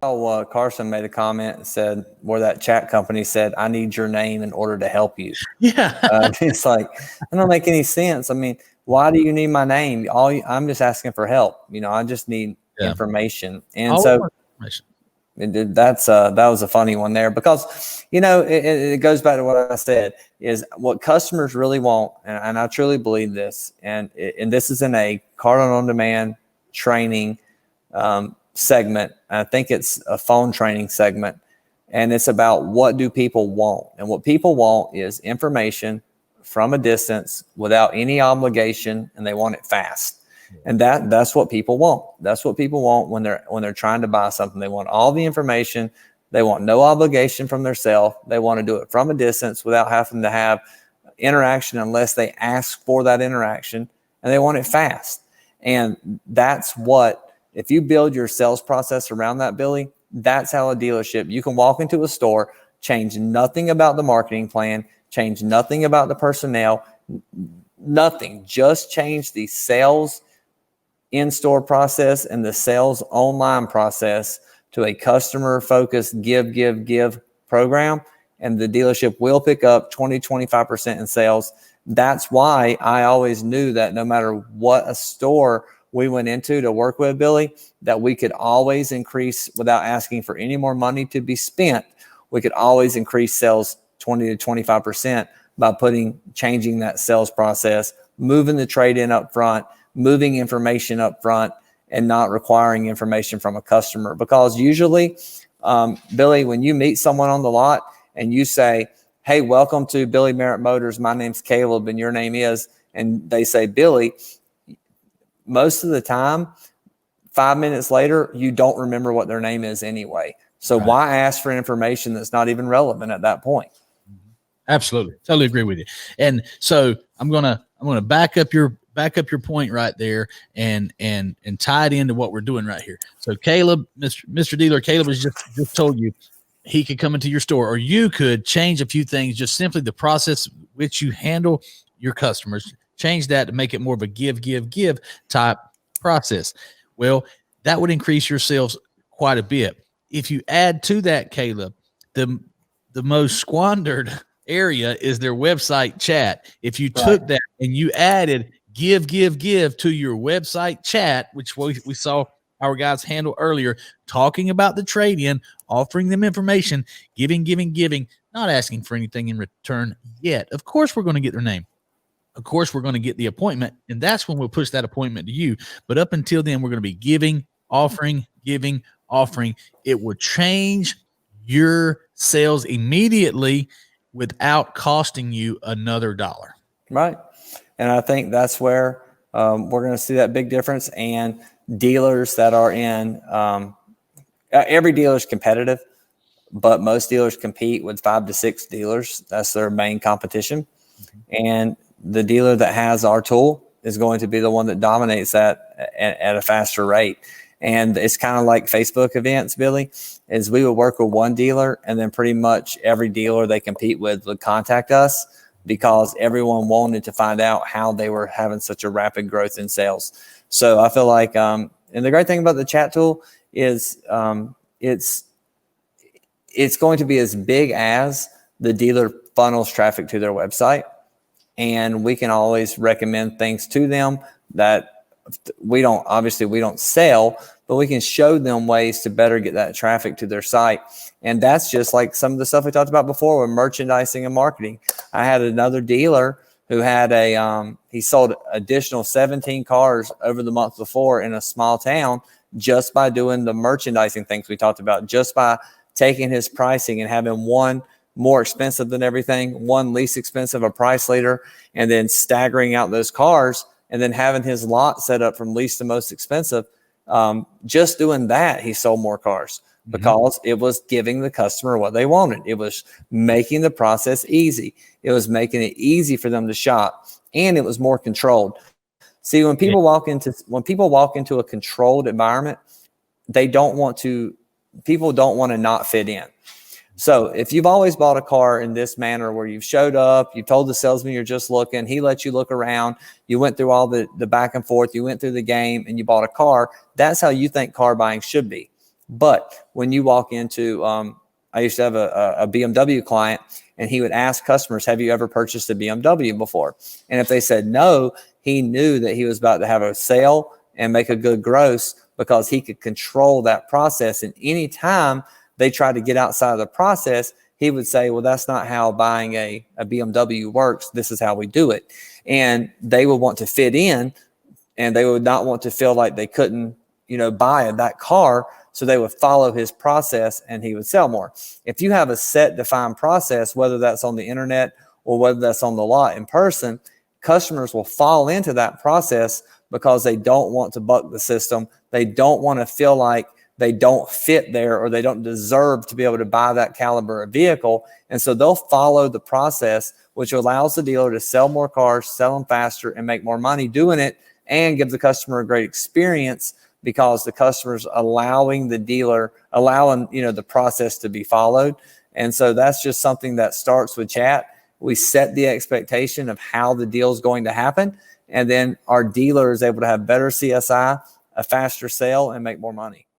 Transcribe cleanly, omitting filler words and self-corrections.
Carson made a comment and said, where that chat company said, "I need your name in order to help you." Yeah. It's like, it don't make any sense. I mean, why do you need my name? I'm just asking for help. I just need information. And so that was a funny one there, because it goes back to what I said, is what customers really want, and I truly believe this, and this is in a Car on Demand training segment. I think it's a phone training segment, and it's about what do people want. And what people want is information from a distance without any obligation, and they want it fast. And that's what people want. That's what people want when they're trying to buy something. They want all the information. They want no obligation from themselves. They want to do it from a distance without having to have interaction unless they ask for that interaction, and they want it fast. And that's what, if you build your sales process around that, Billy, that's how a dealership, you can walk into a store, change nothing about the marketing plan, change nothing about the personnel, nothing, just change the sales in-store process and the sales online process to a customer-focused give program, and the dealership will pick up 20-25% in sales. That's why I always knew that no matter what a store we went into to work with, Billy, that we could always increase, without asking for any more money to be spent, we could always increase sales 20-25% by changing that sales process, moving the trade-in up front, moving information up front, and not requiring information from a customer. Because usually, Billy, when you meet someone on the lot and you say, "Hey, welcome to Billy Merritt Motors. My name's Caleb and your name is," and they say Billy, most of the time, 5 minutes later, you don't remember what their name is anyway. So why ask for information that's not even relevant at that point? Absolutely. Totally agree with you. And so I'm going to back up your point right there and tie it into what we're doing right here. So Caleb, Mr. Dealer, Caleb has just told you he could come into your store, or you could change a few things, just simply the process which you handle your customers, change that to make it more of a give type process. Well, that would increase your sales quite a bit. If you add to that, Caleb, the most squandered area is their website chat. If you took that and you added give to your website chat, which we saw our guys handle earlier, talking about the trade-in, offering them information, giving, not asking for anything in return yet. Of course, we're going to get their name. Of course, we're going to get the appointment, and that's when we'll push that appointment to you. But up until then, we're going to be giving, offering. It will change your sales immediately without costing you another dollar. Right. And I think that's where we're going to see that big difference. And dealers that are in, every dealer is competitive, but most dealers compete with 5 to 6 dealers. That's their main competition. And the dealer that has our tool is going to be the one that dominates that at a faster rate. And it's kind of like Facebook events, Billy, is we would work with one dealer, and then pretty much every dealer they compete with would contact us, because everyone wanted to find out how they were having such a rapid growth in sales. So I feel like, and the great thing about the chat tool is it's going to be as big as the dealer funnels traffic to their website. And we can always recommend things to them that we don't sell, but we can show them ways to better get that traffic to their site. And that's just like some of the stuff we talked about before with merchandising and marketing. I had another dealer who had he sold additional 17 cars over the month before in a small town, just by doing the merchandising things we talked about, just by taking his pricing and having one more expensive than everything, one least expensive, a price leader, and then staggering out those cars, and then having his lot set up from least to most expensive. Just doing that, he sold more cars, because it was giving the customer what they wanted. It was making the process easy. It was making it easy for them to shop, and it was more controlled. See, when people walk into a controlled environment, people don't want to not fit in. So if you've always bought a car in this manner, where you've showed up, you told the salesman you're just looking, he let you look around, you went through all the back and forth, you went through the game, and you bought a car, that's how you think car buying should be. But when you walk into, I used to have a BMW client, and he would ask customers, have you ever purchased a BMW before? And if they said no, he knew that he was about to have a sale and make a good gross, because he could control that process. And anytime they tried to get outside of the process, he would say, well, that's not how buying a BMW works. This is how we do it. And they would want to fit in, and they would not want to feel like they couldn't, buy that car. So they would follow his process, and he would sell more. If you have a set defined process, whether that's on the internet or whether that's on the lot in person, customers will fall into that process because they don't want to buck the system. They don't want to feel like they don't fit there, or they don't deserve to be able to buy that caliber of vehicle. And so they'll follow the process, which allows the dealer to sell more cars, sell them faster, and make more money doing it, and give the customer a great experience, because the customer's allowing the dealer, the process to be followed. And so that's just something that starts with chat. We set the expectation of how the deal is going to happen, and then our dealer is able to have better CSI, a faster sale, and make more money.